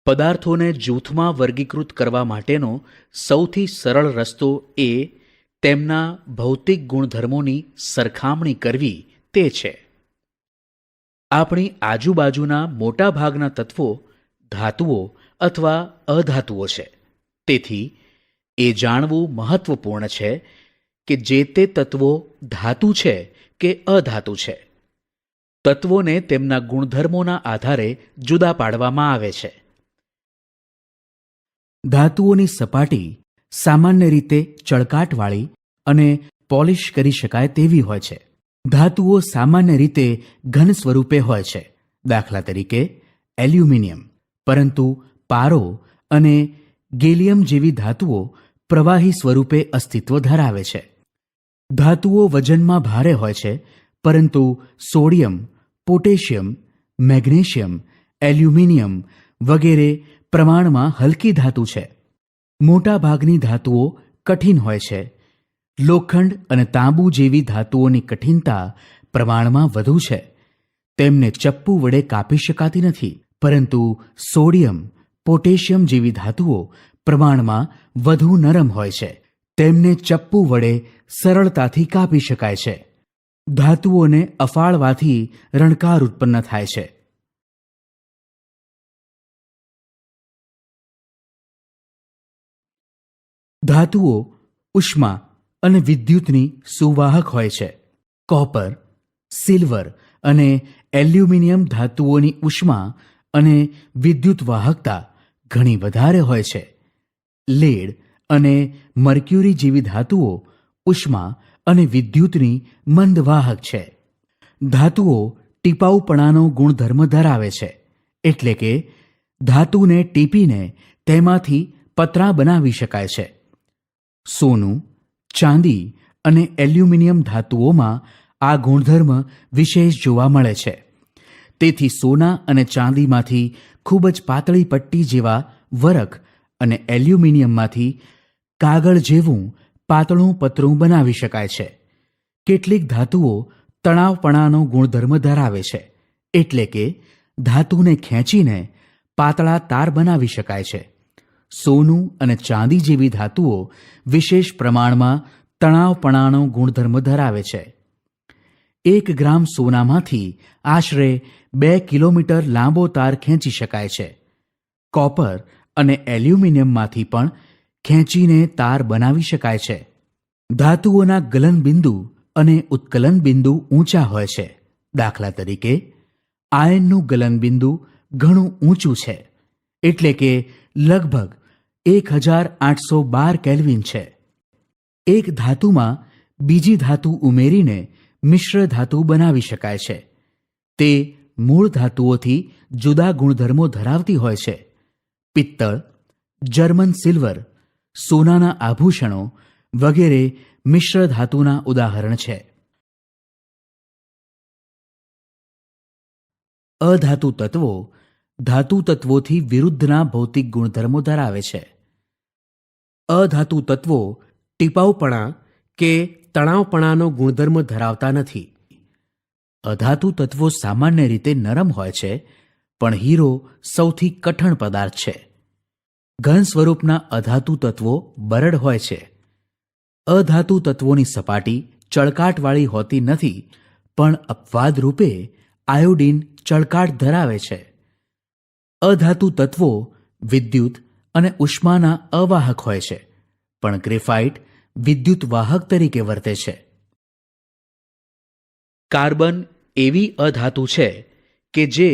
પદાર્થોને જૂથમાં વર્ગીકૃત કરવા માટેનો સૌથી સરળ રસ્તો એ તેમના ભૌતિક ગુણધર્મોની સરખામણી કરવી તે છે. આપણી આજુબાજુના મોટાભાગના તત્વો ધાતુઓ અથવા અધાતુઓ છે. તેથી એ જાણવું મહત્વપૂર્ણ છે કે જે તે તત્વો ધાતુ છે કે અધાતુ છે. તત્વોને તેમના ગુણધર્મોના આધારે જુદા પાડવામાં આવે છે. ધાતુઓની સપાટી સામાન્ય રીતે ચળકાટવાળી અને પોલિશ કરી શકાય તેવી હોય છે. ધાતુઓ સામાન્ય રીતે ઘન સ્વરૂપે હોય છે, દાખલા તરીકે એલ્યુમિનિયમ. પરંતુ પારો અને ગેલિયમ જેવી ધાતુઓ પ્રવાહી સ્વરૂપે અસ્તિત્વ ધરાવે છે. ધાતુઓ વજનમાં ભારે હોય છે, પરંતુ સોડિયમ, પોટેશિયમ, મેગ્નેશિયમ, એલ્યુમિનિયમ વગેરે પ્રમાણમાં હલકી ધાતુ છે. મોટાભાગની ધાતુઓ કઠિન હોય છે. લોખંડ અને તાંબુ જેવી ધાતુઓની કઠિનતા પ્રમાણમાં વધુ છે. તેમને ચપ્પુ વડે કાપી શકાતી નથી, પરંતુ સોડિયમ, પોટેશિયમ જેવી ધાતુઓ પ્રમાણમાં વધુ નરમ હોય છે. તેમને ચપ્પુ વડે સરળતાથી કાપી શકાય છે. ધાતુઓને અફાળવાથી રણકાર ઉત્પન્ન થાય છે. ધાતુઓ ઉષ્મા અને વિદ્યુતની સુવાહક હોય છે. કોપર, સિલ્વર અને એલ્યુમિનિયમ ધાતુઓની ઉષ્મા અને વિદ્યુત વાહકતા ઘણી વધારે હોય છે. લેડ અને મર્ક્યુરી જેવી ધાતુઓ ઉષ્મા અને વિદ્યુતની મંદવાહક છે. ધાતુઓ ટીપાઉપણાનો ગુણધર્મ ધરાવે છે, એટલે કે ધાતુને ટીપીને તેમાંથી પતરા બનાવી શકાય છે. સોનું, ચાંદી અને એલ્યુમિનિયમ ધાતુઓમાં આ ગુણધર્મ વિશેષ જોવા મળે છે. તેથી સોના અને ચાંદીમાંથી ખૂબ જ પાતળી પટ્ટી જેવા વરખ અને એલ્યુમિનિયમમાંથી કાગળ જેવું પાતળું પતરું બનાવી શકાય છે. કેટલીક ધાતુઓ તણાવપણાનો ગુણધર્મ ધરાવે છે, એટલે કે ધાતુને ખેંચીને પાતળા તાર બનાવી શકાય છે. સોનું અને ચાંદી જેવી ધાતુઓ વિશેષ પ્રમાણમાં તણાવપણાનો ગુણધર્મ ધરાવે છે. 1 ગ્રામ સોનામાંથી આશરે 2 કિલોમીટર લાંબો તાર ખેંચી શકાય છે. કોપર અને એલ્યુમિનિયમમાંથી પણ ખેંચીને તાર બનાવી શકાય છે. ધાતુઓના ગલનબિંદુ અને ઉત્કલન બિંદુ ઊંચા હોય છે. દાખલા તરીકે આયનનું ગલનબિંદુ ઘણું ઊંચું છે, એટલે કે લગભગ 1812 કેલ્વિન છે. એક ધાતુમાં બીજી ધાતુ ઉમેરીને મિશ્ર ધાતુ બનાવી શકાય છે. તે મૂળ ધાતુઓથી જુદા ગુણધર્મો ધરાવતી હોય છે. પિત્તળ, જર્મન સિલ્વર, સોનાના આભૂષણો વગેરે મિશ્ર ધાતુના ઉદાહરણ છે. અધાતુ તત્વો ધાતુ તત્વોથી વિરુદ્ધના ભૌતિક ગુણધર્મો ધરાવે છે. અધાતુ તત્વો ટીપાઉપણા કે તણાવપણાનો ગુણધર્મ ધરાવતા નથી. અધાતુ તત્વો સામાન્ય રીતે નરમ હોય છે, પણ હીરો સૌથી કઠણ પદાર્થ છે. ઘન સ્વરૂપના અધાતુ તત્વો બરડ હોય છે. અધાતુ તત્વોની સપાટી ચળકાટવાળી હોતી નથી, પણ અપવાદ રૂપે આયોડીન ચળકાટ ધરાવે છે. અધાતુ તત્વો વિદ્યુત અને ઉષ્માના અવાહક હોય છે, પણ ગ્રેફાઇટ વિદ્યુત વાહક તરીકે વર્તે છે. કાર્બન એવી અધાતુ છે કે જે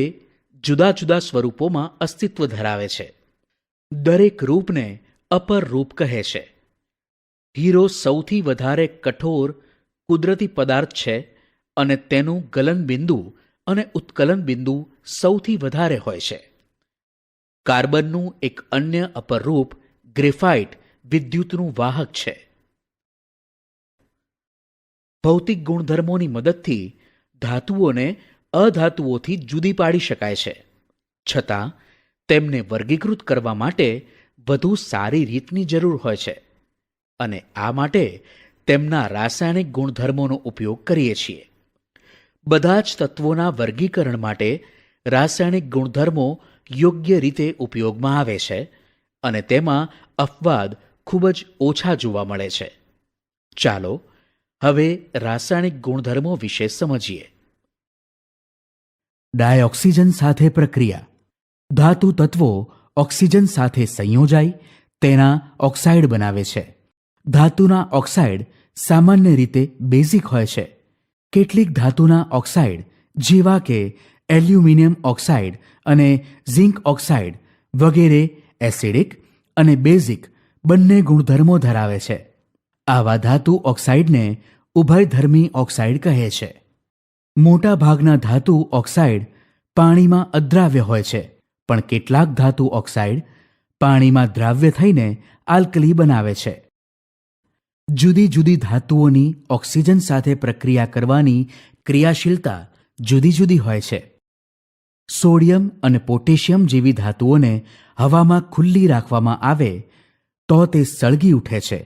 જુદા જુદા સ્વરૂપોમાં અસ્તિત્વ ધરાવે છે. દરેક રૂપને અપર રૂપ કહે છે. હીરો સૌથી વધારે કઠોર કુદરતી પદાર્થ છે અને તેનું ગલનબિંદુ અને ઉત્કલન બિંદુ સૌથી વધારે હોય છે. કાર્બનનું એક અન્ય અપર રૂપ ગ્રેફાઇટ વિદ્યુતનું વાહક છે. ભૌતિક ગુણધર્મોની મદદથી ધાતુઓને અધાતુઓથી જુદી પાડી શકાય છે. છતાં તેમને વર્ગીકૃત કરવા માટે વધુ સારી રીતની જરૂર હોય છે, અને આ માટે તેમના રાસાયણિક ગુણધર્મોનો ઉપયોગ કરીએ છીએ. બધા જ તત્વોના વર્ગીકરણ માટે રાસાયણિક ગુણધર્મો યોગ્ય રીતે ઉપયોગમાં આવે છે અને તેમાં અપવાદ ખૂબ જ ઓછા જોવા મળે છે. ચાલો હવે રાસાયણિક ગુણધર્મો વિશે સમજીએ. ડાયઓક્સિજન સાથે પ્રક્રિયા. ધાતુ તત્વો ઓક્સિજન સાથે સંયોજાઈ તેના ઓક્સાઇડ બનાવે છે. ધાતુના ઓક્સાઇડ સામાન્ય રીતે બેઝિક હોય છે. કેટલીક ધાતુના ઓક્સાઇડ જેવા કે એલ્યુમિનિયમ ઓક્સાઇડ અને ઝિંક ઓક્સાઇડ વગેરે એસિડિક અને બેઝિક બંને ગુણધર્મો ધરાવે છે. આવા ધાતુ ઓક્સાઇડને ઉભયધર્મી ઓક્સાઇડ કહે છે. મોટા ભાગના ધાતુ ઓક્સાઇડ પાણીમાં અદ્રાવ્ય હોય છે, પણ કેટલાક ધાતુ ઓક્સાઇડ પાણીમાં દ્રાવ્ય થઈને આલ્કલી બનાવે છે. જુદી જુદી ધાતુઓની ઓક્સિજન સાથે પ્રક્રિયા કરવાની ક્રિયાશીલતા જુદી જુદી હોય છે. સોડિયમ અને પોટેશિયમ જેવી ધાતુઓને હવામાં ખુલ્લી રાખવામાં આવે તો તે સળગી ઉઠે છે.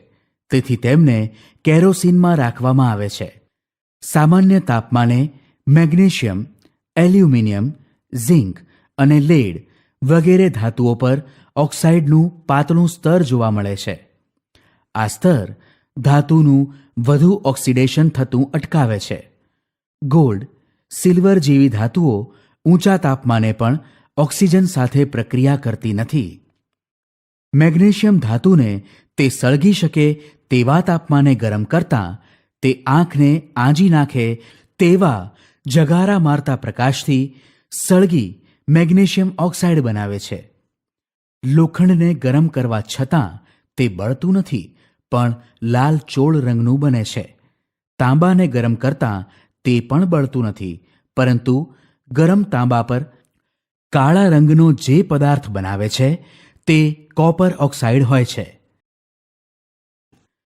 તેથી તેમને કેરોસીનમાં રાખવામાં આવે છે. સામાન્ય તાપમાને મેગ્નેશિયમ, એલ્યુમિનિયમ, ઝિંક અને લેડ વગેરે ધાતુઓ પર ઓક્સાઇડનું પાતળું સ્તર જોવા મળે છે. આ સ્તર ધાતુનું વધુ ઓક્સિડેશન થતું અટકાવે છે. ગોલ્ડ, સિલ્વર જેવી ધાતુઓ ઊંચા તાપમાને પણ ઓક્સિજન સાથે પ્રક્રિયા કરતી નથી. મેગ્નેશિયમ ધાતુને તે સળગી શકે તેવા તાપમાને ગરમ કરતાં તે આંખને આંજી નાખે તેવા જગારા મારતા પ્રકાશથી સળગી મેગ્નેશિયમ ઓક્સાઇડ બનાવે છે. લોખંડને ગરમ કરવા છતાં તે બળતું નથી, પણ લાલ ચોળ રંગનું બને છે. તાંબાને ગરમ કરતાં તે પણ બળતું નથી, પરંતુ ગરમ તાંબા પર કાળા રંગનો જે પદાર્થ બનાવે છે તે કોપર ઓક્સાઇડ હોય છે.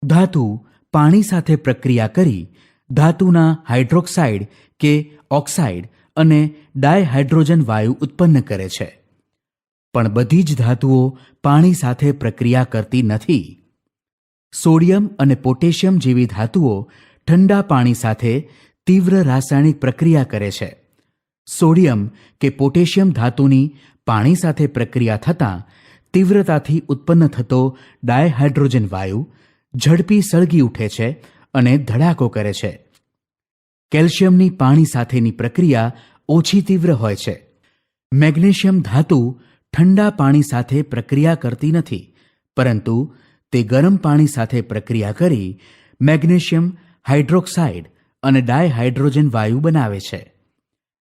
ધાતુ પાણી સાથે પ્રક્રિયા કરી ધાતુના હાઇડ્રોક્સાઇડ કે ઓક્સાઇડ અને ડાયહાઇડ્રોજન વાયુ ઉત્પન્ન કરે છે. પણ બધી જ ધાતુઓ પાણી સાથે પ્રક્રિયા કરતી નથી. સોડિયમ અને પોટેશિયમ જેવી ધાતુઓ ઠંડા પાણી સાથે તીવ્ર રાસાયણિક પ્રક્રિયા કરે છે. સોડિયમ કે પોટેશિયમ ધાતુની પાણી સાથે પ્રક્રિયા થતાં તીવ્રતાથી ઉત્પન્ન થતો ડાયહાઇડ્રોજન વાયુ ઝડપી સળગી ઉઠે છે અને ધડાકો કરે છે. કેલ્શિયમની પાણી સાથેની પ્રક્રિયા ઓછી તીવ્ર હોય છે. મેગ્નેશિયમ ધાતુ ઠંડા પાણી સાથે પ્રક્રિયા કરતી નથી, પરંતુ તે ગરમ પાણી સાથે પ્રક્રિયા કરી મેગ્નેશિયમ હાઇડ્રોક્સાઇડ અને ડાયહાઇડ્રોજન વાયુ બનાવે છે.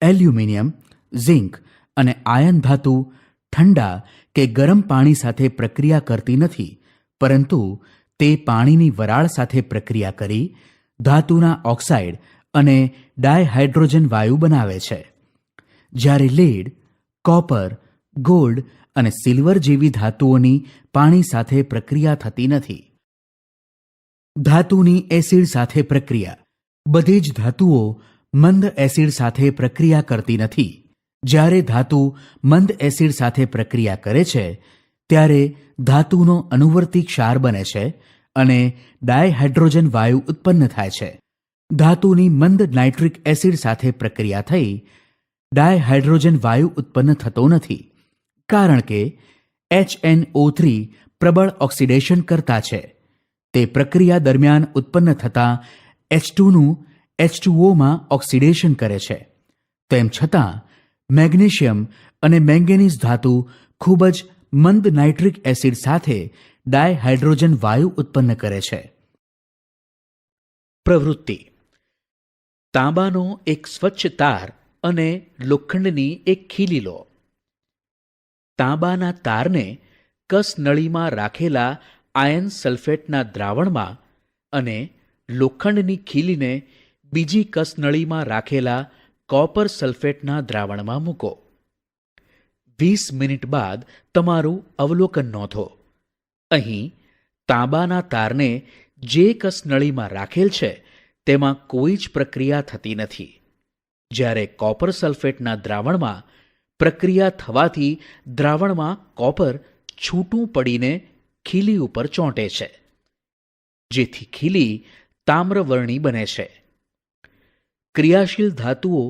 એલ્યુમિનિયમ, ઝિંક અને આયર્ન ધાતુ ઠંડા કે ગરમ પાણી સાથે પ્રક્રિયા કરતી નથી, પરંતુ તે પાણીની વરાળ સાથે પ્રક્રિયા કરી ધાતુના ઓક્સાઇડ અને ડાયહાઇડ્રોજન વાયુ બનાવે છે. જ્યારે લેડ, કોપર, ગોલ્ડ અને સિલ્વર જેવી ધાતુઓની પાણી સાથે પ્રક્રિયા થતી નથી. ધાતુની એસિડ સાથે પ્રક્રિયા. બધી જ ધાતુઓ મંદ એસિડ સાથે પ્રક્રિયા કરતી નથી. જ્યારે ધાતુ મંદ એસિડ સાથે પ્રક્રિયા કરે છે ત્યારે ધાતુનો અનુવર્તી ક્ષાર બને છે અને ડાયહાઇડ્રોજન વાયુ ઉત્પન્ન થાય છે. ધાતુની મંદ નાઇટ્રિક એસિડ સાથે પ્રક્રિયા થઈ ડાયહાઇડ્રોજન વાયુ ઉત્પન્ન થતો નથી, કારણ કે HNO3 પ્રબળ ઓક્સિડેશન કરતા છે. તે પ્રક્રિયા દરમિયાન ઉત્પન્ન થતા H2નું H2Oમાં ઓક્સિડેશન કરે છે. તેમ છતાં મેગ્નેશિયમ અને મેંગેનીઝ ધાતુ ખૂબ જ મંદ નાઇટ્રિક એસિડ સાથે ડાયહાઇડ્રોજન વાયુ ઉત્પન્ન કરે છે. પ્રવૃત્તિ. તાંબાનો એક સ્વચ્છ તાર અને લોખંડની એક ખીલી લો. તાંબાના તારને કસનળીમાં રાખેલા આયર્ન સલ્ફેટના દ્રાવણમાં અને લોખંડની ખીલીને બીજી કસનળીમાં રાખેલા કોપર સલ્ફેટના દ્રાવણમાં મૂકો. 20 મિનિટ બાદ તમારું અવલોકન નોંધો. અહીં તાંબાના તારને જે કસનળીમાં રાખેલ છે તેમાં કોઈ જ પ્રક્રિયા થતી નથી, જ્યારે કોપર સલ્ફેટના દ્રાવણમાં પ્રક્રિયા થવાથી દ્રાવણમાં કોપર છૂટું પડીને ખીલી ઉપર ચોંટે છે, જેથી ખીલી તામ્રવર્ણી બને છે. ક્રિયાશીલ ધાતુઓ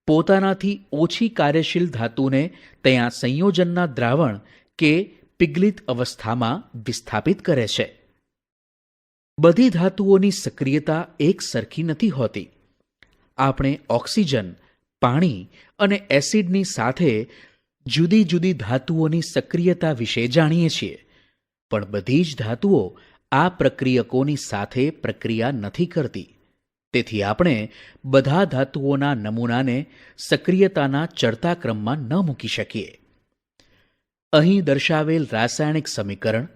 પોતાનાથી ઓછી કાર્યશીલ ધાતુને ત્યાં સંયોજનના દ્રાવણ કે પિગલિત અવસ્થામાં વિસ્થાપિત કરે છે. બધી ધાતુઓની સક્રિયતા એક સરખી નથી હોતી. આપણે ઓક્સિજન, પાણી અને એસિડની સાથે જુદી જુદી ધાતુઓની સક્રિયતા વિશે જાણીએ છીએ, પણ બધી જ ધાતુઓ આ પ્રક્રિયકોની સાથે પ્રક્રિયા નથી કરતી. તેથી આપણે બધા ધાતુઓના નમૂનાને સક્રિયતાના ચડતા ક્રમમાં ન મૂકી શકીએ. અહીં દર્શાવેલ રાસાયણિક સમીકરણ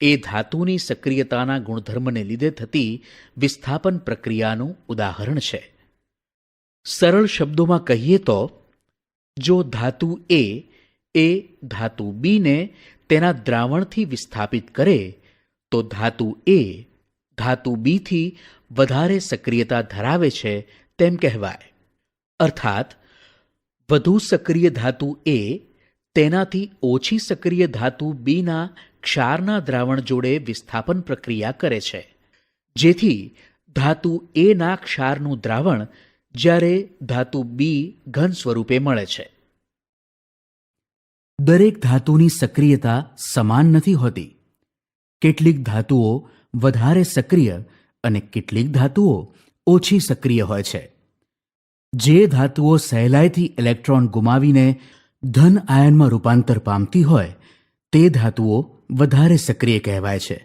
એ ધાતુની સક્રિયતાના ગુણધર્મને લીધે થતી વિસ્થાપન પ્રક્રિયાનું ઉદાહરણ છે. સરળ શબ્દોમાં કહીએ તો, જો ધાતુ એ ધાતુ બીને તેના દ્રાવણથી વિસ્થાપિત કરે તો ધાતુ એ ધાતુ બીથી વધારે સક્રિયતા ધરાવે છે તેમ કહેવાય. અર્થાત વધુ સક્રિય ધાતુ એ તેનાથી ઓછી સક્રિય ધાતુ બીના ક્ષારના દ્રાવણ જોડે વિસ્થાપન પ્રક્રિયા કરે છે, જેથી ધાતુ એના ક્ષારનું દ્રાવણ જ્યારે ધાતુ બી ઘન સ્વરૂપે મળે છે. દરેક ધાતુની સક્રિયતા સમાન નથી હોતી. કેટલીક ધાતુઓ વધારે સક્રિય અને કેટલીક ધાતુઓ ઓછી સક્રિય હોય છે. જે ધાતુઓ સહેલાઈથી ઇલેક્ટ્રોન ગુમાવીને ધન આયનમાં રૂપાંતર પામતી હોય તે ધાતુઓ વધારે સક્રિય કહેવાય છે.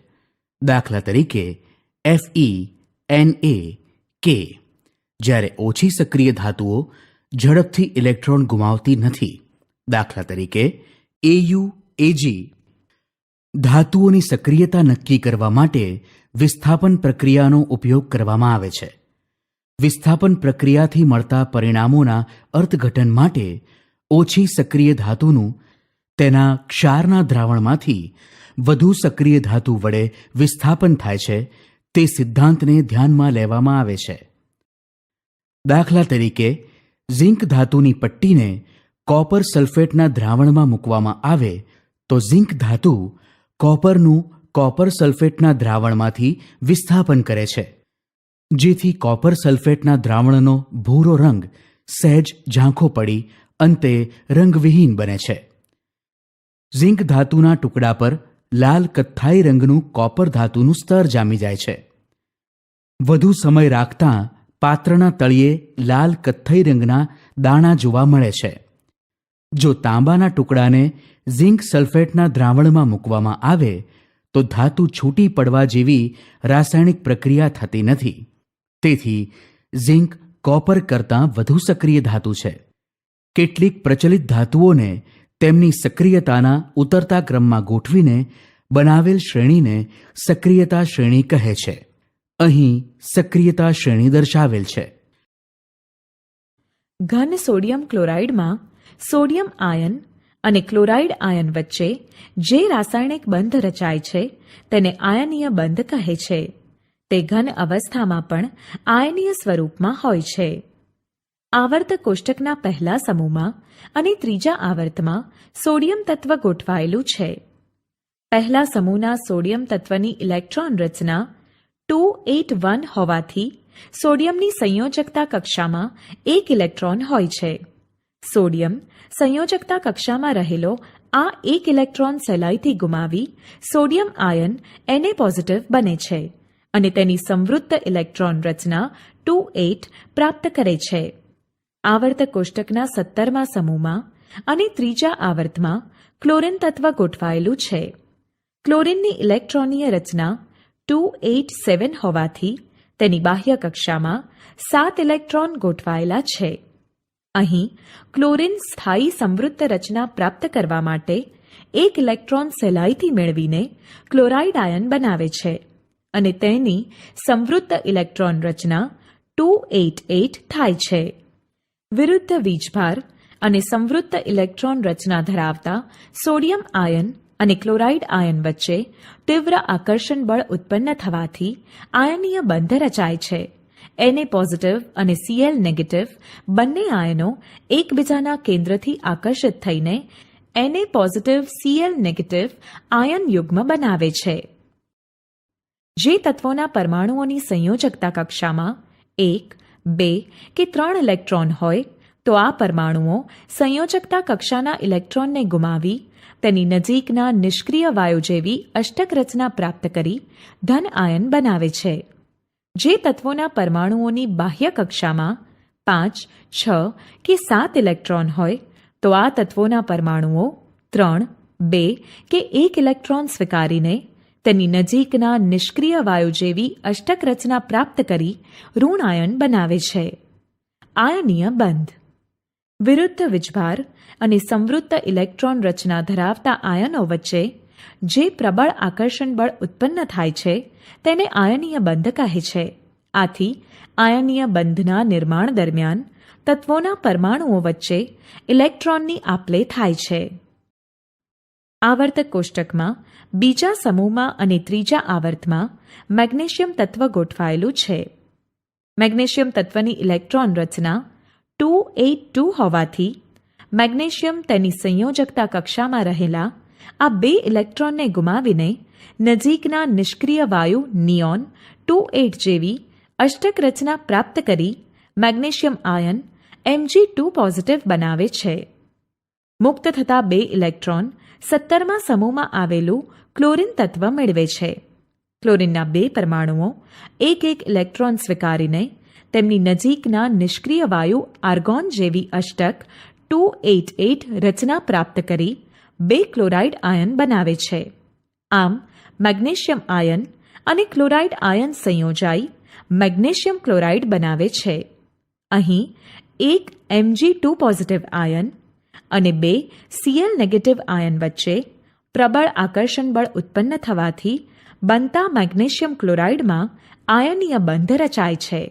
દાખલા તરીકે Fe, Na, K. જ્યારે ઓછી સક્રિય ધાતુઓ ઝડપથી ઇલેક્ટ્રોન ગુમાવતી નથી. દાખલા તરીકે Au, Ag. ધાતુઓની સક્રિયતા નક્કી કરવા માટે વિસ્થાપન પ્રક્રિયાનો ઉપયોગ કરવામાં આવે છે. વિસ્થાપન પ્રક્રિયાથી મળતા પરિણામોના અર્થઘટન માટે ઓછી સક્રિય ધાતુનું તેના ક્ષારના દ્રાવણમાંથી વધુ સક્રિય ધાતુ વડે વિસ્થાપન થાય છે તે સિદ્ધાંતને ધ્યાનમાં લેવામાં આવે છે. દાખલા તરીકે ઝિંક ધાતુની પટ્ટીને કોપર સલ્ફેટના દ્રાવણમાં મૂકવામાં આવે તો ઝિંક ધાતુ કોપરનું કોપર સલ્ફેટના દ્રાવણમાંથી વિસ્થાપન કરે છે, જેથી કોપર સલ્ફેટના દ્રાવણનો ભૂરો રંગ સહેજ ઝાંખો પડી અંતે રંગવિહીન બને છે. ઝિંક ધાતુના ટુકડા પર લાલ કથ્થાઈ રંગનું કોપર ધાતુનું સ્તર જામી જાય છે. વધુ સમય રાખતાં પાત્રના તળિયે લાલ કથ્થઈ રંગના દાણા જોવા મળે છે. જો તાંબાના ટુકડાને ઝિંક સલ્ફેટના દ્રાવણમાં મૂકવામાં આવે તો ધાતુ છૂટી પડવા જેવી રાસાયણિક પ્રક્રિયા થતી નથી. તેથી ઝિંક કોપર કરતાં વધુ સક્રિય ધાતુ છે. કેટલીક પ્રચલિત ધાતુઓને તેમની સક્રિયતાના ઉતરતા ક્રમમાં ગોઠવીને બનાવેલ શ્રેણીને સક્રિયતા શ્રેણી કહે છે. અહીં સક્રિયતા શ્રેણી દર્શાવેલ છે. ઘન સોડિયમ ક્લોરાઇડમાં સોડિયમ આયન અને ક્લોરાઇડ આયન વચ્ચે જે રાસાયણિક બંધ રચાય છે તેને આયનીય બંધ કહે છે. તે ઘન અવસ્થામાં પણ આયનીય સ્વરૂપમાં હોય છે. આવર્ત કોષ્ટકના પહેલા સમૂહમાં અને ત્રીજા આવર્તમાં સોડિયમ તત્વ ગોઠવાયેલું છે. પહેલા સમૂહના સોડિયમ તત્વની ઇલેક્ટ્રોન રચના 281 હોવાથી સોડિયમની સંયોજકતા કક્ષામાં 1 ઇલેક્ટ્રોન હોય છે. સોડિયમ સંયોજકતા કક્ષામાં રહેલો આ 1 ઇલેક્ટ્રોન સહેલાઈથી ગુમાવી સોડિયમ આયન Na પોઝિટિવ બને છે અને તેની સંવૃત્ત ઇલેક્ટ્રોન રચના 28 પ્રાપ્ત કરે છે. આવર્ત કોષ્ટકના 17મા સમૂહમાં અને ત્રીજા આવર્તમાં ક્લોરિન તત્વ ગોઠવાયેલું છે. ક્લોરિનની ઇલેક્ટ્રોનીય રચના 287 હોવાથી તેની બાહ્ય કક્ષામાં 7 ઇલેક્ટ્રોન ગોઠવાયેલા છે. અહીં ક્લોરિન સ્થાયી સંવૃત્ત રચના પ્રાપ્ત કરવા માટે 1 ઇલેક્ટ્રોન સહેલાઈથી મેળવીને ક્લોરાઇડ આયન બનાવે છે અને તેની સંવૃત્ત ઇલેક્ટ્રોન રચના 288 થાય છે. વિરુદ્ધ વીજભાર અને સંવૃત્ત ઇલેક્ટ્રોન રચના ધરાવતા સોડિયમ આયન અને ક્લોરાઇડ આયન વચ્ચે તીવ્ર આકર્ષણ બળ ઉત્પન્ન થવાથી આયનીય બંધ રચાય છે. Na પોઝિટિવ અને Cl નેગેટિવ બંને આયનો એકબીજાના કેન્દ્રથી આકર્ષિત થઈને Na પોઝિટિવ Cl નેગેટિવ આયન યુગ્મ બનાવે છે. જે તત્વોના પરમાણુઓની સંયોજકતા કક્ષામાં 1, 2 કે 3 ઇલેક્ટ્રોન હોય તો આ પરમાણુઓ સંયોજકતા કક્ષાના ઇલેક્ટ્રોનને ગુમાવી તેની નજીકના નિષ્ક્રિય વાયુ જેવી અષ્ટક રચના પ્રાપ્ત કરી ધન આયન બનાવે છે. જે તત્વોના પરમાણુઓની બાહ્ય કક્ષામાં 5, 6 કે 7 ઇલેક્ટ્રોન હોય તો આ તત્વોના પરમાણુઓ 3, 2 કે 1 ઇલેક્ટ્રોન સ્વીકારીને તેની નજીકના નિષ્ક્રિય વાયુ જેવી અષ્ટક રચના પ્રાપ્ત કરી ઋણ આયન બનાવે છે. આયનીય બંધ વિરુદ્ધ વીજભાર અને સંવૃત્ત ઇલેક્ટ્રોન રચના ધરાવતા આયનો વચ્ચે જે પ્રબળ આકર્ષણ બળ ઉત્પન્ન થાય છે તેને આયનીય બંધ કહે છે. આથી આયનીય બંધના નિર્માણ દરમિયાન તત્વોના પરમાણુઓ વચ્ચે ઇલેક્ટ્રોનની આપ-લે થાય છે. આવર્તક કોષ્ટકમાં બીજા સમૂહમાં અને ત્રીજા આવર્તમાં મેગ્નેશિયમ તત્વ ગોઠવાયેલું છે. મેગ્નેશિયમ તત્વની ઇલેક્ટ્રોન રચના 282 હોવાથી મેગ્નેશિયમ તેની સંયોજકતા કક્ષામાં રહેલા આ 2 ઇલેક્ટ્રોનને ગુમાવીને નજીકના નિષ્ક્રિય વાયુ નિયોન 28 જેવી અષ્ટક રચના પ્રાપ્ત કરી મેગ્નેશિયમ આયન Mg2 પોઝિટિવ બનાવે છે. મુક્ત થતા 2 ઇલેક્ટ્રોન 17મા સમૂહમાં આવેલું ક્લોરીન તત્વ મેળવે છે. ક્લોરીનના 2 પરમાણુઓ એક ઇલેક્ટ્રોન સ્વીકારીને તેમની નજીકના નિષ્ક્રિય વાયુ આર્ગોન જેવી અષ્ટક 288 રચના પ્રાપ્ત કરી 2 ક્લોરાઇડ આયન બનાવે છે. આમ મેગ્નેશિયમ આયન અને ક્લોરાઇડ આયન સંયોજાઈ મેગ્નેશિયમ ક્લોરાઇડ બનાવે છે. અહીં એક Mg2 પોઝિટિવ આયન અને 2 Cl નેગેટિવ આયન વચ્ચે પ્રબળ આકર્ષણ બળ ઉત્પન્ન થવાથી બનતા મેગ્નેશિયમ ક્લોરાઇડમાં આયનીય બંધ રચાય છે.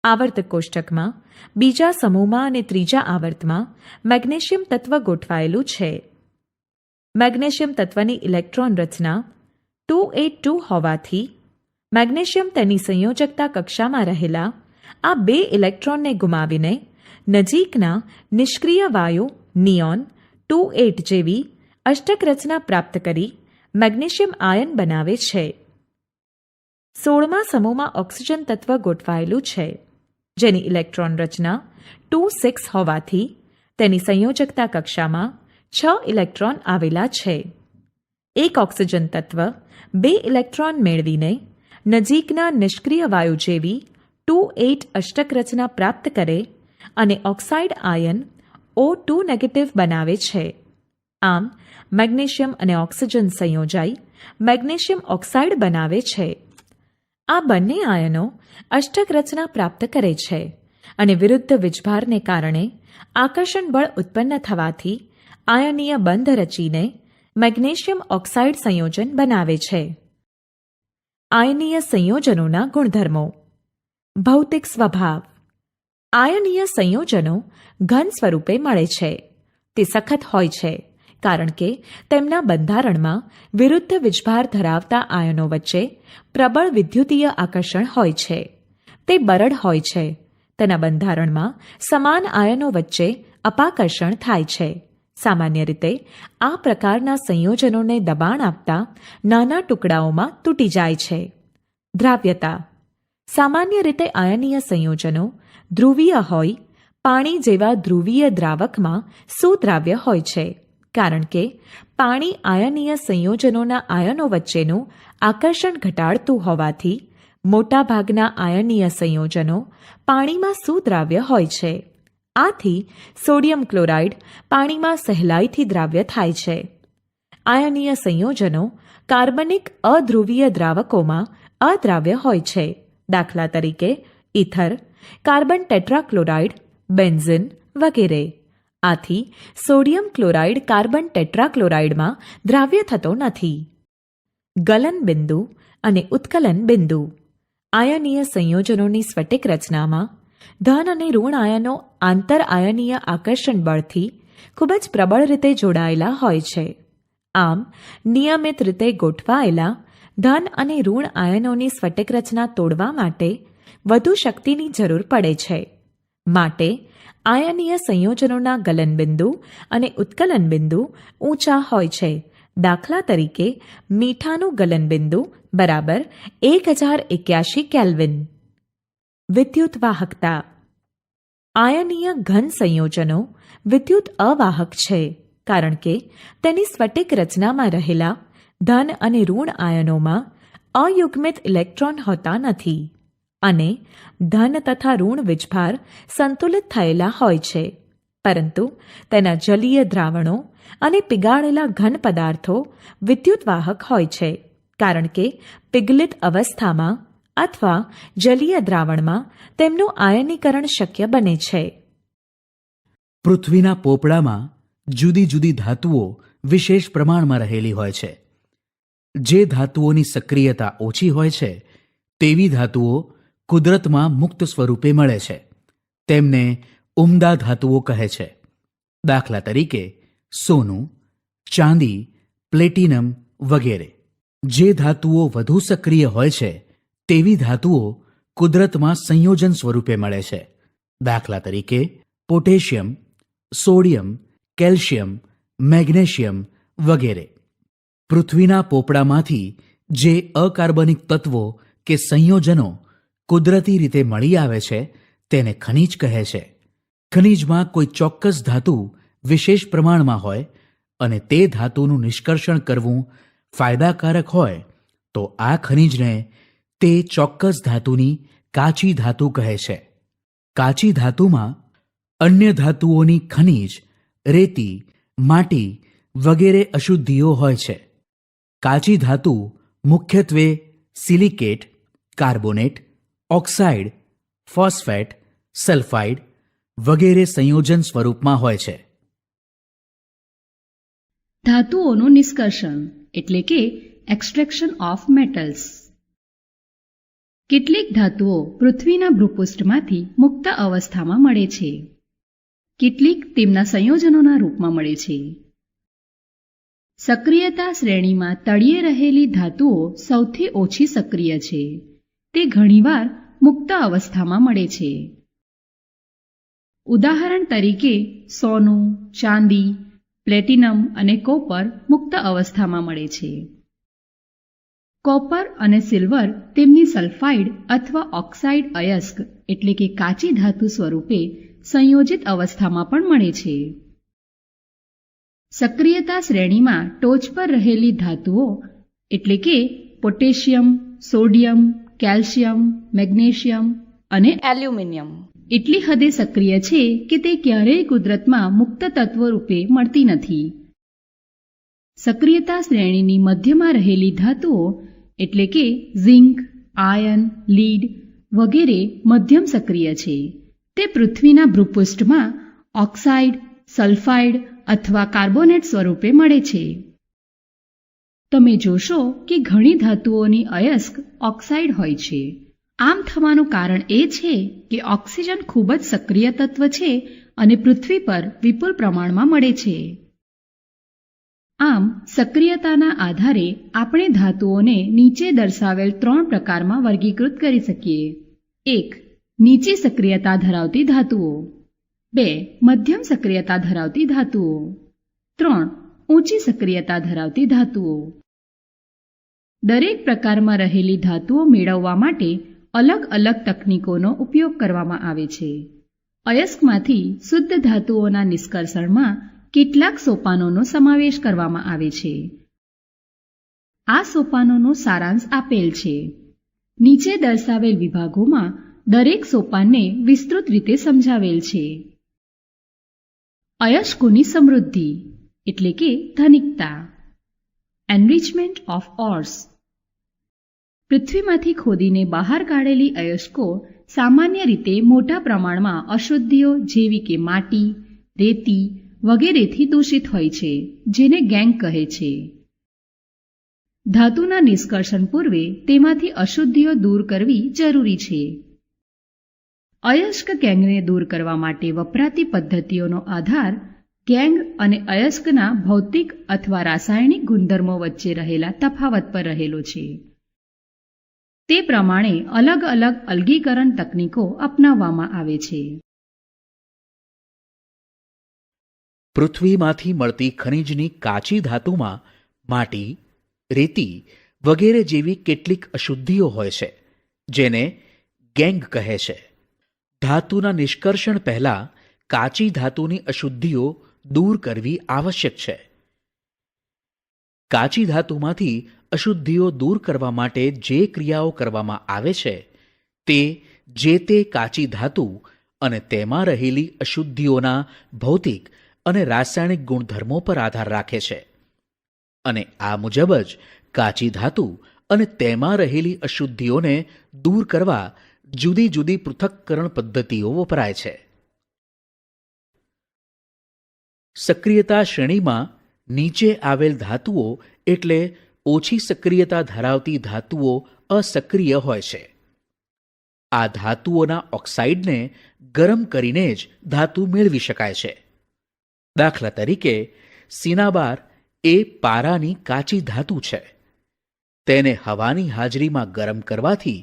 આવર્તક કોષ્ટકમાં બીજા સમૂહમાં અને ત્રીજા આવર્તમાં મેગ્નેશિયમ તત્વ ગોઠવાયેલું છે. મેગ્નેશિયમ તત્વની ઇલેક્ટ્રોન રચના 282 હોવાથી મેગ્નેશિયમ તેની સંયોજકતા કક્ષામાં રહેલા આ 2 ઇલેક્ટ્રોનને ગુમાવીને નજીકના નિષ્ક્રિય વાયુ નિયોન 28 જેવી અષ્ટક રચના પ્રાપ્ત કરી મેગ્નેશિયમ આયન બનાવે છે. 16મા સમૂહમાં ઓક્સિજન તત્વ ગોઠવાયેલું છે, જેની ઇલેક્ટ્રોન રચના 26 હોવાથી તેની સંયોજકતા કક્ષામાં 6 ઇલેક્ટ્રોન આવેલા છે. એક ઓક્સિજન તત્વ 2 ઇલેક્ટ્રોન મેળવીને નજીકના નિષ્ક્રિય વાયુ જેવી 28 અષ્ટક રચના પ્રાપ્ત કરે અને ઓક્સાઇડ આયન O2 નેગેટિવ બનાવે છે. આમ મેગ્નેશિયમ અને ઓક્સિજન સંયોજાઈ મેગ્નેશિયમ ઓક્સાઇડ બનાવે છે. આ બંને આયનો અષ્ટક રચના પ્રાપ્ત કરે છે અને વિરુદ્ધ વીજભારને કારણે આકર્ષણ બળ ઉત્પન્ન થવાથી આયનીય બંધ રચીને મેગ્નેશિયમ ઓક્સાઇડ સંયોજન બનાવે છે. આયનીય સંયોજનોના ગુણધર્મો. ભૌતિક સ્વભાવ. આયનીય સંયોજનો ઘન સ્વરૂપે મળે છે. તે સખત હોય છે કારણ કે તેમના બંધારણમાં વિરુદ્ધ વીજભાર ધરાવતા આયનો વચ્ચે પ્રબળ વિદ્યુતીય આકર્ષણ હોય છે. તે બરડ હોય છે. તેના બંધારણમાં સમાન આયનો વચ્ચે અપાકર્ષણ થાય છે. સામાન્ય રીતે આ પ્રકારના સંયોજનોને દબાણ આપતા નાના ટુકડાઓમાં તૂટી જાય છે. દ્રાવ્યતા. સામાન્ય રીતે આયનીય સંયોજનો ધ્રુવીય હોય પાણી જેવા ધ્રુવીય દ્રાવકમાં સુદ્રાવ્ય હોય છે, કારણ કે પાણી આયનીય સંયોજનોના આયનો વચ્ચેનું આકર્ષણ ઘટાડતું હોવાથી મોટાભાગના આયનીય સંયોજનો પાણીમાં સુદ્રાવ્ય હોય છે. આથી સોડિયમ ક્લોરાઇડ પાણીમાં સહેલાઈથી દ્રાવ્ય થાય છે. આયનીય સંયોજનો કાર્બનિક અધ્રુવીય દ્રાવકોમાં અદ્રાવ્ય હોય છે. દાખલા તરીકે ઇથર, કાર્બન ટેટ્રાક્લોરાઇડ, બેન્ઝીન વગેરે. આથી સોડિયમ ક્લોરાઇડ કાર્બન ટેટ્રાક્લોરાઇડમાં દ્રાવ્ય થતો નથી. ગલન બિંદુ અને ઉત્કલન બિંદુ. આયનીય સંયોજનોની સ્ફટિક રચનામાં ધન અને ઋણ આયનો આંતર આયનીય આકર્ષણ બળથી ખૂબ જ પ્રબળ રીતે જોડાયેલા હોય છે. આમ નિયમિત રીતે ગોઠવાયેલા ધન અને ઋણ આયનોની સ્ફટિક રચના તોડવા માટે વધુ શક્તિની જરૂર પડે છે. માટે આયનીય સંયોજનોના ગલનબિંદુ અને ઉત્કલન બિંદુ ઊંચા હોય છે. દાખલા તરીકે મીઠાનું ગલનબિંદુ બરાબર 1081 કેલ્વિન. વિદ્યુત વાહકતા. આયનીય ઘન સંયોજનો વિદ્યુત અવાહક છે, કારણ કે તેની સ્ફટિક રચનામાં રહેલા ધન અને ઋણ આયનોમાં અયુગ્મિત ઇલેક્ટ્રોન હોતા નથી અને ધન તથા ઋણ વીજભાર સંતુલિત થયેલા હોય છે, પરંતુ તેના જલીય દ્રાવણો અને પીગાળેલા ઘન પદાર્થો વિદ્યુતવાહક હોય છે, કારણ કે પિગલિત અવસ્થામાં અથવા જલીય દ્રાવણમાં તેમનું આયનીકરણ શક્ય બને છે. પૃથ્વીના પોપડામાં જુદી જુદી ધાતુઓ વિશેષ પ્રમાણમાં રહેલી હોય છે. જે ધાતુઓની સક્રિયતા ઓછી હોય છે તેવી ધાતુઓ કુદરતમાં મુક્ત સ્વરૂપે મળે છે. તેમને ઉમદા ધાતુઓ કહે છે. દાખલા તરીકે સોનું, ચાંદી, પ્લેટિનમ વગેરે. જે ધાતુઓ વધુ સક્રિય હોય છે તેવી ધાતુઓ કુદરતમાં સંયોજન સ્વરૂપે મળે છે. દાખલા તરીકે પોટેશિયમ, સોડિયમ, કેલ્શિયમ, મેગ્નેશિયમ વગેરે. પૃથ્વીના પોપડામાંથી જે અકાર્બનિક તત્વો કે સંયોજનો કુદરતી રીતે મળી આવે છે તેને ખનિજ કહે છે. ખનિજમાં કોઈ ચોક્કસ ધાતુ વિશેષ પ્રમાણમાં હોય અને તે ધાતુનું નિષ્કર્ષણ કરવું ફાયદાકારક હોય તો આ ખનિજને તે ચોક્કસ ધાતુની કાચી ધાતુ કહે છે. કાચી ધાતુમાં અન્ય ધાતુઓની ખનિજ, રેતી, માટી વગેરે અશુદ્ધિઓ હોય છે. કાચી ધાતુ મુખ્યત્વે silicate, carbonate, oxide, phosphate, sulphide વગેરે સંયોજન સ્વરૂપમાં હોય છે. ધાતુઓનું નિષ્કર્ષણ એટલે કે એક્સ્ટ્રેક્શન ઓફ મેટલ્સ. કેટલીક ધાતુઓ પૃથ્વીના ભૂપૃષ્ઠમાંથી મુક્ત અવસ્થામાં મળે છે. કેટલીક તેમના સંયોજનોના રૂપમાં મળે છે. સક્રિયતા શ્રેણીમાં તળિયે રહેલી ધાતુઓ સૌથી ઓછી સક્રિય છે. તે ઘણીવાર મુક્ત અવસ્થામાં મળે છે. ઉદાહરણ તરીકે સોનું, ચાંદી, પ્લેટિનમ અને કોપર મુક્ત અવસ્થામાં મળે છે. કોપર અને સિલ્વર તેમની સલ્ફાઇડ અથવા ઓક્સાઇડ અયસ્ક એટલે કે કાચી ધાતુ સ્વરૂપે સંયોજિત અવસ્થામાં પણ મળે છે. સક્રિયતા શ્રેણીમાં ટોચ પર રહેલી ધાતુઓ એટલે કે પોટેશિયમ, સોડિયમ, કેલ્શિયમ, મેગ્નેશિયમ અને એલ્યુમિનિયમ એટલી હદે સક્રિય છે કે તે ક્યારેય કુદરતમાં મુક્ત તત્વો રૂપે મળતી નથી. સક્રિયતા શ્રેણીની મધ્યમાં રહેલી ધાતુઓ એટલે કે ઝિંક, આયર્ન, લીડ વગેરે મધ્યમ સક્રિય છે. તે પૃથ્વીના ભૂપૃષ્ઠમાં ઓક્સાઇડ, સલ્ફાઇડ અથવા કાર્બોનેટ સ્વરૂપે મળે છે. તમે જોશો કે ઘણી ધાતુઓની અયસ્ક ઓક્સાઇડ હોય છે. આમ થવાનું કારણ એ છે કે ઓક્સિજન ખૂબ જ સક્રિય તત્વ છે અને પૃથ્વી પર વિપુલ પ્રમાણમાં મળે છે. આમ સક્રિયતાના આધારે આપણે ધાતુઓને નીચે દર્શાવેલ 3 પ્રકારમાં વર્ગીકૃત કરી શકીએ. 1. નીચી સક્રિયતા ધરાવતી ધાતુઓ. 2. મધ્યમ સક્રિયતા ધરાવતી ધાતુઓ. 3. ઊંચી સક્રિયતા ધરાવતી ધાતુઓ. દરેક પ્રકારમાં રહેલી ધાતુઓ મેળવવા માટે અલગ અલગ તકનીકોનો ઉપયોગ કરવામાં આવે છે. અયસ્કમાંથી શુદ્ધ ધાતુઓના નિષ્કર્ષણમાં કેટલાક સોપાનોનો સમાવેશ કરવામાં આવે છે. આ સોપાનોનો સારાંશ આપેલ છે. નીચે દર્શાવેલ વિભાગોમાં દરેક સોપાનને વિસ્તૃત રીતે સમજાવેલ છે. અયસ્કોની સમૃદ્ધિ એટલે કે ધનિકતા. Enrichment of ઓર્સ. પૃથ્વીમાંથી ખોદીને બહાર કાઢેલી અયસ્કો સામાન્ય રીતે મોટા પ્રમાણમાં અશુદ્ધિઓ જેવી કે માટી, રેતી વગેરેથી દૂષિત હોય છે, જેને ગેંગ કહે છે. ધાતુના નિષ્કર્ષણ પૂર્વે તેમાંથી અશુદ્ધિઓ દૂર કરવી જરૂરી છે. અયસ્ક ગેંગને દૂર કરવા માટે વપરાતી પદ્ધતિઓનો આધાર ગેંગ અને અયસ્કના ભૌતિક અથવા રાસાયણિક ગુણધર્મો વચ્ચે રહેલા તફાવત પર રહેલો છે. તે પ્રમાણે અલગ અલગ અલગીકરણ તકનીકો અપનાવવામાં આવે છે. પૃથ્વીમાંથી મળતી ખનિજની કાચી ધાતુમાં માટી, રેતી વગેરે જેવી કેટલીક અશુદ્ધિઓ હોય છે, જેને ગેંગ કહે છે. ધાતુના નિષ્કર્ષણ પહેલાં કાચી ધાતુની અશુદ્ધિઓ દૂર કરવી આવશ્યક છે. કાચી ધાતુમાંથી અશુદ્ધિઓ દૂર કરવા માટે જે ક્રિયાઓ કરવામાં આવે છે તે જે તે કાચી ધાતુ અને તેમાં રહેલી અશુદ્ધિઓના ભૌતિક અને રાસાયણિક ગુણધર્મો પર આધાર રાખે છે, અને આ મુજબ જ કાચી ધાતુ અને તેમાં રહેલી અશુદ્ધિઓને દૂર કરવા જુદી જુદી પૃથક્કરણ પદ્ધતિઓ વપરાય છે. સક્રિયતા શ્રેણીમાં નીચે આવેલ ધાતુઓ એટલે ઓછી સક્રિયતા ધરાવતી ધાતુઓ અસક્રિય હોય છે. આ ધાતુઓના ઓક્સાઇડને ગરમ કરીને જ ધાતુ મેળવી શકાય છે. દાખલા તરીકે સિનાબાર એ પારાની કાચી ધાતુ છે. તેને હવાની હાજરીમાં ગરમ કરવાથી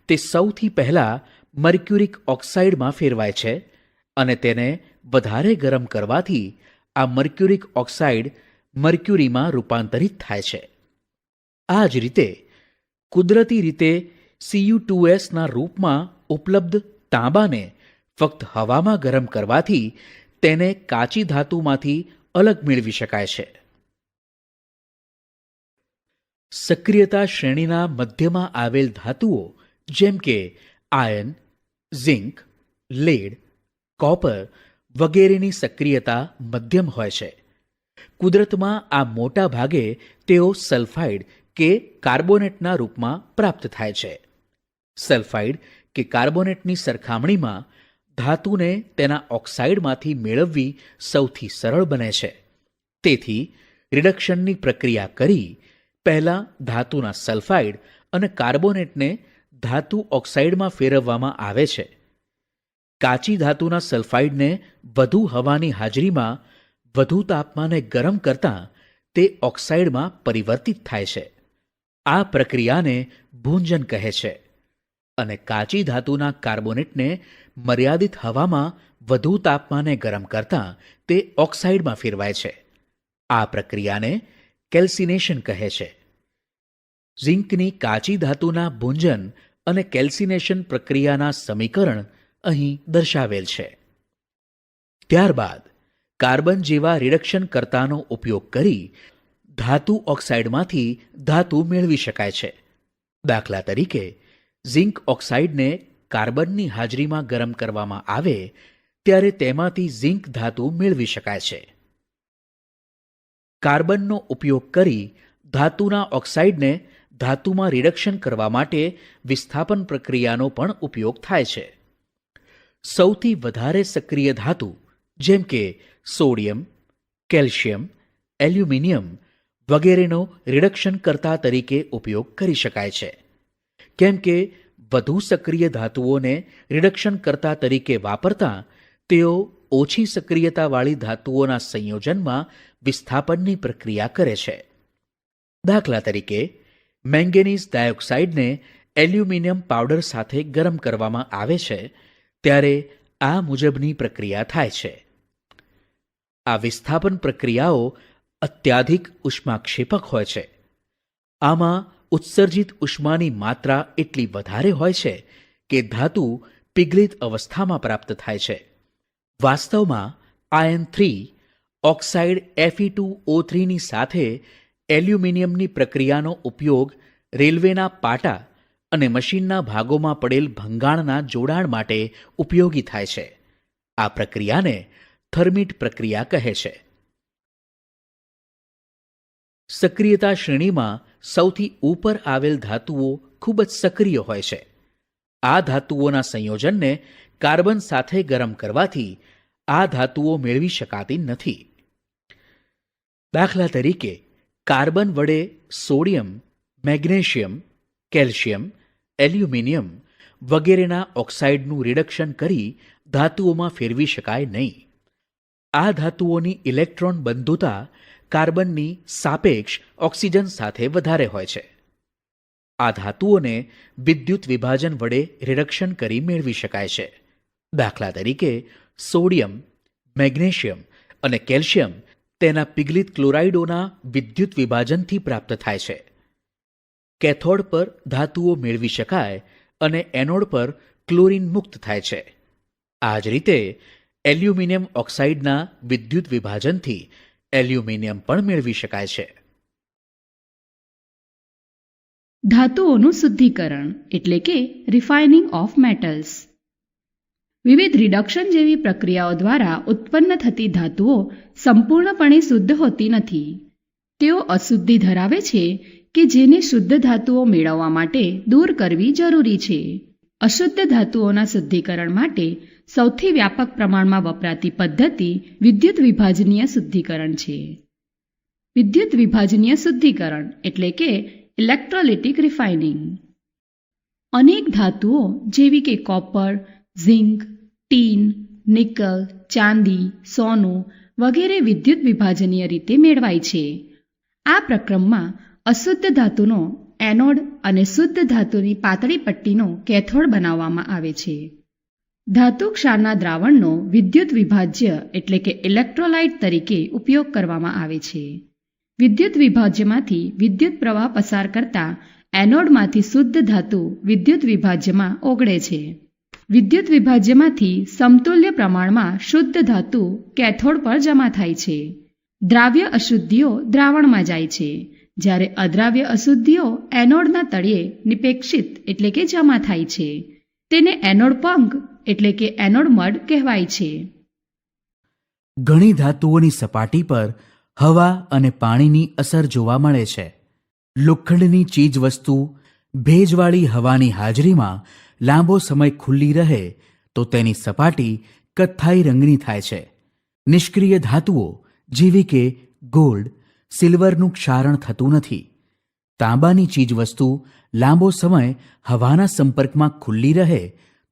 તે સૌથી પહેલા મર્ક્યુરિક ઓક્સાઇડમાં ફેરવાય છે, અને તેને વધારે ગરમ કરવાથી આ મર્ક્યુરિક ઓક્સાઇડ મર્ક્યુરીમાં રૂપાંતરિત થાય છે. આ જ રીતે કુદરતી રીતે Cu2s ના રૂપમાં ઉપલબ્ધ તાંબાને ફક્ત હવામાં ગરમ કરવાથી તેને કાચી ધાતુમાંથી અલગ મેળવી શકાય છે. સક્રિયતા શ્રેણીના મધ્યમાં આવેલ ધાતુઓ જેમ કે આયર્ન, ઝિંક, લેડ, કોપર વગેરેની સક્રિયતા મધ્યમ હોય છે. કુદરતમાં આ મોટા ભાગે તેઓ સલ્ફાઇડ કે કાર્બોનેટના રૂપમાં પ્રાપ્ત થાય છે. સલ્ફાઇડ કે કાર્બોનેટની સરખામણીમાં ધાતુને તેના ઓક્સાઇડમાંથી મેળવવી સૌથી સરળ બને છે. તેથી રિડક્શનની પ્રક્રિયા કરી પહેલાં ધાતુના સલ્ફાઇડ અને કાર્બોનેટને ધાતુ ઓક્સાઇડમાં ફેરવવામાં આવે છે. કાચી ધાતુના સલ્ફાઇડને વધુ હવાની હાજરીમાં વધુ તાપમાને ગરમ કરતાં તે ઓક્સાઇડમાં પરિવર્તિત થાય છે. આ પ્રક્રિયાને ભૂંજન કહે છે, અને કાચી ધાતુના કાર્બોનેટને મર્યાદિત હવામાં વધુ તાપમાને ગરમ કરતાં તે ઓક્સાઇડમાં ફેરવાય છે. આ પ્રક્રિયાને કેલ્સિનેશન કહે છે. ઝિંકની કાચી ધાતુના ભૂંજન અને કેલ્સિનેશન પ્રક્રિયાના સમીકરણ અહીં દર્શાવેલ છે. ત્યારબાદ કાર્બન જેવા રિડક્શન કર્તાનો ઉપયોગ કરી ધાતુ ઓક્સાઇડમાંથી ધાતુ મેળવી શકાય છે. દાખલા તરીકે ઝિંક ઓક્સાઇડને કાર્બનની હાજરીમાં ગરમ કરવામાં આવે ત્યારે તેમાંથી ઝિંક ધાતુ મેળવી શકાય છે. કાર્બનનો ઉપયોગ કરી ધાતુના ઓક્સાઇડને ધાતુમાં રિડક્શન કરવા માટે વિસ્થાપન પ્રક્રિયાનો પણ ઉપયોગ થાય છે. સૌથી વધારે સક્રિય ધાતુ જેમ કે સોડિયમ, કેલ્શિયમ, એલ્યુમિનિયમ વગેરેનો રિડક્શન કર્તા તરીકે ઉપયોગ કરી શકાય છે. કેમ કે વધુ સક્રિય ધાતુઓને રિડક્શન કર્તા તરીકે વાપરતા તેઓ ઓછી સક્રિયતાવાળી ધાતુઓના સંયોજનમાં વિસ્થાપનની પ્રક્રિયા કરે છે. દાખલા તરીકે મેંગેનીઝ ડાયોક્સાઇડને એલ્યુમિનિયમ પાવડર સાથે ગરમ કરવામાં આવે છે ત્યારે આ મુજબની પ્રક્રિયા થાય છે. આ વિસ્થાપન પ્રક્રિયાઓ અત્યાધિક ઉષ્માક્ષેપક હોય છે. આમાં ઉત્સર્જિત ઉષ્માની માત્રા એટલી વધારે હોય છે કે ધાતુ પિઘલિત અવસ્થામાં પ્રાપ્ત થાય છે. વાસ્તવમાં આયર્ન 3 ઓક્સાઇડ Fe2O3 ની સાથે એલ્યુમિનિયમની પ્રક્રિયાનો ઉપયોગ રેલવેના પાટા અને મશીનના ભાગોમાં પડેલ ભંગાણના જોડાણ માટે ઉપયોગી થાય છે. આ પ્રક્રિયાને થર્મિટ પ્રક્રિયા કહે છે. સક્રિયતા શ્રેણીમાં સૌથી ઉપર આવેલ ધાતુઓ ખૂબ જ સક્રિય હોય છે. આ ધાતુઓના સંયોજનને કાર્બન સાથે ગરમ કરવાથી આ ધાતુઓ મેળવી શકાતી નથી. દાખલા તરીકે કાર્બન વડે સોડિયમ, મેગ્નેશિયમ, કેલ્શિયમ, એલ્યુમિનિયમ વગેરેના ઓક્સાઇડનું રિડક્શન કરી ધાતુઓમાં ફેરવી શકાય નહીં. આ ધાતુઓની ઇલેક્ટ્રોન બંધુતા કાર્બનની સાપેક્ષ ઓક્સિજન સાથે વધારે હોય છે. આ ધાતુઓને વિદ્યુત વિભાજન વડે રિડક્શન કરી મેળવી શકાય છે. દાખલા તરીકે સોડિયમ, મેગ્નેશિયમ અને કેલ્શિયમ તેના પિઘલિત ક્લોરાઇડોના વિદ્યુત વિભાજનથી પ્રાપ્ત થાય છે. કેથોડ પર ધાતુઓ મેળવી શકાય અને એનોડ પર ક્લોરીન મુક્ત થાય છે. આ જ રીતે એલ્યુમિનિયમ ઓક્સાઇડના વિદ્યુત વિભાજનથી એલ્યુમિનિયમ પણ મેળવી શકાય છે. ધાતુઓનું શુદ્ધિકરણ એટલે કે રિફાઇનિંગ ઓફ મેટલ્સ. વિવિધ રિડક્શન જેવી પ્રક્રિયાઓ દ્વારા ઉત્પન્ન થતી ધાતુઓ સંપૂર્ણપણે શુદ્ધ હોતી નથી. તેઓ અશુદ્ધિ ધરાવે છે કે જેને શુદ્ધ ધાતુઓ મેળવવા માટે દૂર કરવી જરૂરી છે. અશુદ્ધ ધાતુઓના શુદ્ધિકરણ માટે સૌથી વ્યાપક પ્રમાણમાં વપરાતી પદ્ધતિ વિદ્યુત વિભાજનીય શુદ્ધિકરણ છે. વિદ્યુત વિભાજનીય શુદ્ધિકરણ એટલે કે ઇલેક્ટ્રોલિટિક રિફાઇનિંગ. અનેક ધાતુઓ જેવી કે કોપર, ઝિંક, ટીન, નિકલ, ચાંદી, સોનું વગેરે વિદ્યુત વિભાજનીય રીતે મેળવાય છે. આ પ્રક્રમમાં અશુદ્ધ ધાતુનો એનોડ અને શુદ્ધ ધાતુની પાતળી પટ્ટીનો કેથોડ બનાવવામાં આવે છે. ધાતુ ક્ષારના દ્રાવણનો વિદ્યુત વિભાજ્ય એટલે કે ઇલેક્ટ્રોલાઇટ તરીકે ઉપયોગ કરવામાં આવે છે. વિદ્યુત વિભાજ્યમાંથી વિદ્યુત પ્રવાહ પસાર કરતા એનોડમાંથી શુદ્ધ ધાતુ વિદ્યુત વિભાજ્યમાં ઓગળે છે. વિદ્યુત વિભાજ્યમાંથી સમતુલ્ય પ્રમાણમાં શુદ્ધ ધાતુ કેથોડ પર જમા થાય છે. દ્રાવ્ય અશુદ્ધિઓ દ્રાવણમાં જાય છે, જ્યારે અદ્રાવ્ય અશુદ્ધિઓ એનોડના તળિયે નિપેક્ષિત એટલે કે જમા થાય છે. તેને એનોડ પંખ એટલે કે એનોડ મડ કહેવાય છે. ઘણી ધાતુઓની સપાટી પર હવા અને પાણીની અસર જોવા મળે છે. લોખંડની ચીજવસ્તુ ભેજવાળી હવાની હાજરીમાં લાંબો સમય ખુલ્લી રહે તો તેની સપાટી કથ્થાઈ રંગની થાય છે. નિષ્ક્રિય ધાતુઓ જેવી કે ગોલ્ડ, સિલ્વરનું ક્ષારણ થતું નથી. તાંબાની ચીજવસ્તુ લાંબો સમય હવાના સંપર્કમાં ખુલ્લી રહે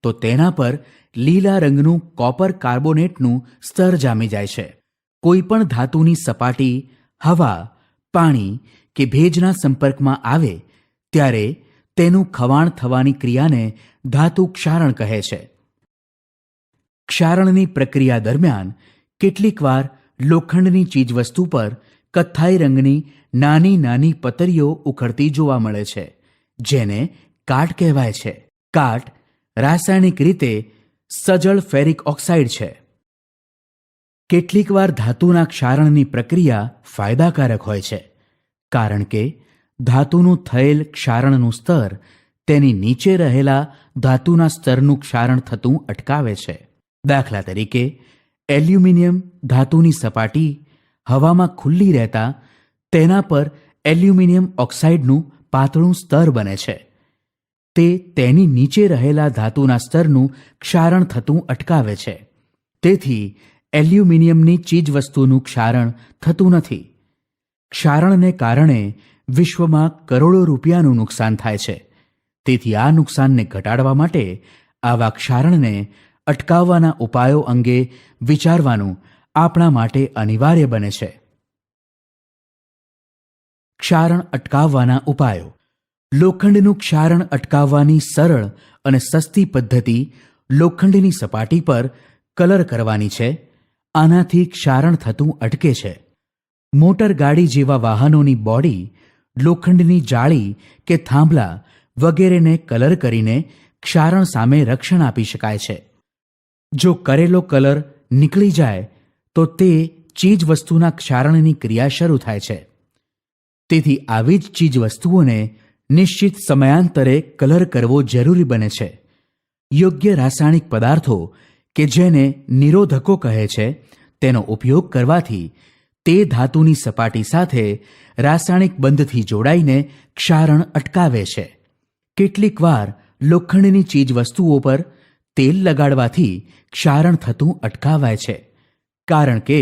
તો તેના પર લીલા રંગનું કોપર કાર્બોનેટનું સ્તર જામી જાય છે. કોઈપણ ધાતુની સપાટી હવા, પાણી કે ભેજના સંપર્કમાં આવે ત્યારે તેનું ખવાણ થવાની ક્રિયાને ધાતુ ક્ષારણ કહે છે. ક્ષારણની પ્રક્રિયા દરમિયાન કેટલીકવાર લોખંડની ચીજવસ્તુ પર કથ્થાઈ રંગની નાની નાની પતરીઓ ઉખડતી જોવા મળે છે, જેને કાટ કહેવાય છે. કાટ રાસાયણિક રીતે સજળ ફેરિક ઓક્સાઇડ છે. કેટલીકવાર ધાતુના ક્ષારણની પ્રક્રિયા ફાયદાકારક હોય છે, કારણ કે ધાતુનું થયેલ ક્ષારણનું સ્તર તેની નીચે રહેલા ધાતુના સ્તરનું ક્ષારણ થતું અટકાવે છે. દાખલા તરીકે એલ્યુમિનિયમ ધાતુની સપાટી હવામાં ખુલ્લી રહેતા તેના પર એલ્યુમિનિયમ ઓક્સાઇડનું પાતળું સ્તર બને છે. તે તેની નીચે રહેલા ધાતુના સ્તરનું ક્ષારણ થતું અટકાવે છે. તેથી એલ્યુમિનિયમની ચીજવસ્તુનું ક્ષારણ થતું નથી. ક્ષારણને કારણે વિશ્વમાં કરોડો રૂપિયાનું નુકસાન થાય છે. તેથી આ નુકસાનને ઘટાડવા માટે આવા ક્ષારણને અટકાવવાના ઉપાયો અંગે વિચારવાનું આપણા માટે અનિવાર્ય બને છે. ક્ષારણ અટકાવવાના ઉપાયો. લોખંડનું ક્ષારણ અટકાવવાની સરળ અને સસ્તી પદ્ધતિ લોખંડની સપાટી પર કલર કરવાની છે. આનાથી ક્ષારણ થતું અટકે છે. મોટર ગાડી જેવા વાહનોની બોડી, લોખંડની જાળી કે થાંભલા વગેરેને કલર કરીને ક્ષારણ સામે રક્ષણ આપી શકાય છે. જો કરેલો કલર નીકળી જાય તો તે ચીજવસ્તુના ક્ષારણની ક્રિયા શરૂ થાય છે. તેથી આવી જ ચીજવસ્તુઓને નિશ્ચિત સમયાંતરે કલર કરવો જરૂરી બને છે. યોગ્ય રાસાયણિક પદાર્થો કે જેને નિરોધકો કહે છે તેનો ઉપયોગ કરવાથી તે ધાતુની સપાટી સાથે રાસાયણિક બંધથી જોડાઈને ક્ષારણ અટકાવે છે. કેટલીકવાર લોખંડની ચીજવસ્તુઓ પર તેલ લગાડવાથી ક્ષારણ થતું અટકાવાય છે, કારણ કે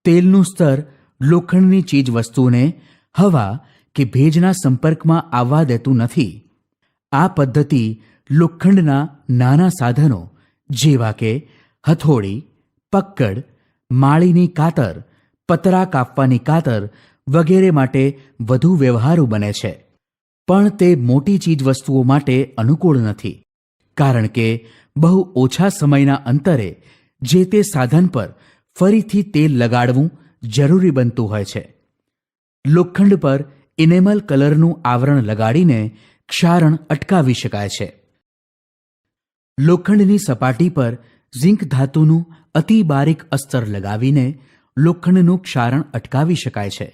તેલનું સ્તર લોખંડની ચીજવસ્તુને હવા કે ભેજના સંપર્કમાં આવવા દેતું નથી. આ પદ્ધતિ લોખંડના નાના સાધનો જેવા કે હથોડી, પક્કડ, માળીની કાતર, પતરા કાપવાની કાતર વગેરે માટે વધુ વ્યવહારુ બને છે. પણ તે મોટી ચીજવસ્તુઓ માટે અનુકૂળ નથી, કારણ કે બહુ ઓછા સમયના અંતરે જે તે સાધન પર ફરીથી તેલ લગાડવું જરૂરી બનતું હોય છે. લોખંડ પર ઇનેમલ કલરનું આવરણ લગાડીને ક્ષારણ અટકાવી શકાય છે. લોખંડની સપાટી પર ઝિંક ધાતુનું અતિ બારીક અસ્તર લગાવીને લોખંડનું ક્ષારણ અટકાવી શકાય છે.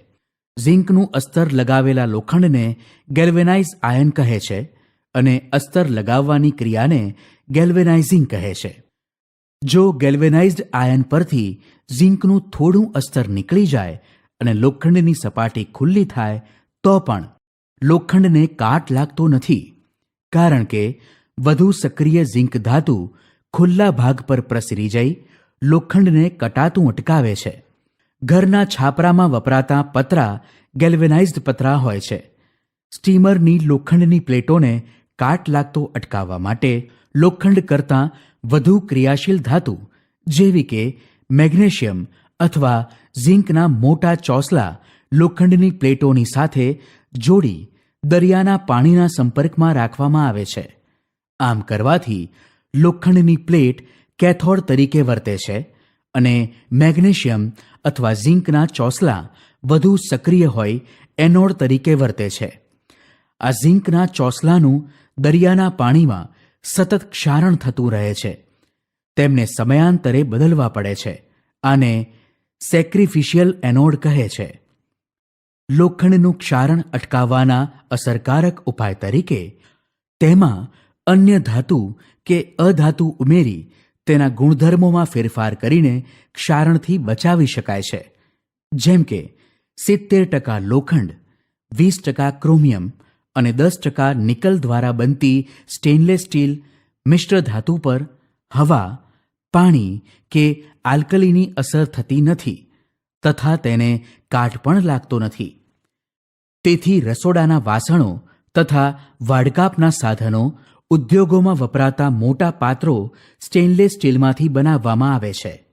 ઝિંકનું અસ્તર લગાવેલા લોખંડને ગેલ્વેનાઇઝ આયન કહે છે અને અસ્તર લગાવવાની ક્રિયાને ગેલ્વેનાઇઝિંગ કહે છે. જો ગેલ્વેનાઇઝ્ડ આયન પરથી ઝિંકનું થોડું અસ્તર નીકળી જાય અને લોખંડની સપાટી ખુલ્લી થાય તો પણ લોખંડને કાટ લાગતો નથી, કારણ કે વધુ સક્રિય ઝિંક ધાતુ ખુલ્લા ભાગ પર પ્રસરી જઈ લોખંડને કટાતું અટકાવે છે. ઘરના છાપરામાં વપરાતા પતરા ગેલ્વેનાઇઝ્ડ પતરા હોય છે. સ્ટીમરની લોખંડની પ્લેટોને કાટ લાગતો અટકાવવા માટે લોખંડ કરતાં વધુ ક્રિયાશીલ ધાતુ જેવી કે મેગ્નેશિયમ અથવા ઝિંકના મોટા ચોસલા લોખંડની પ્લેટોની સાથે જોડી દરિયાના પાણીના સંપર્કમાં રાખવામાં આવે છે. આમ કરવાથી લોખંડની પ્લેટ કેથોડ તરીકે વર્તે છે અને મેગ્નેશિયમ અથવા ઝિંકના ચોસલા વધુ સક્રિય હોય એનોડ તરીકે વર્તે છે. આ ઝિંકના ચોસલાનું દરિયાના પાણીમાં સતત ક્ષારણ થતું રહે છે. તેમને સમયાંતરે બદલવા પડે છે. આને સેક્રિફિશિયલ એનોડ કહે છે. લોખંડનું ક્ષારણ અટકાવવાના અસરકારક ઉપાય તરીકે તેમાં અન્ય ધાતુ કે અધાતુ ઉમેરી તેના ગુણધર્મોમાં ફેરફાર કરીને ક્ષારણથી બચાવી શકાય છે. જેમ કે 70% લોખંડ, 20% ક્રોમિયમ અને 10% નિકલ દ્વારા બનતી સ્ટેનલેસ સ્ટીલ મિશ્ર ધાતુ પર હવા, પાણી કે આલ્કલીની અસર થતી નથી તથા તેને કાટ પણ લાગતો નથી. તેથી રસોડાના વાસણો તથા વાડકાપના સાધનો, ઉદ્યોગોમાં વપરાતા મોટા પાત્રો સ્ટેનલેસ સ્ટીલમાંથી બનાવવામાં આવે છે.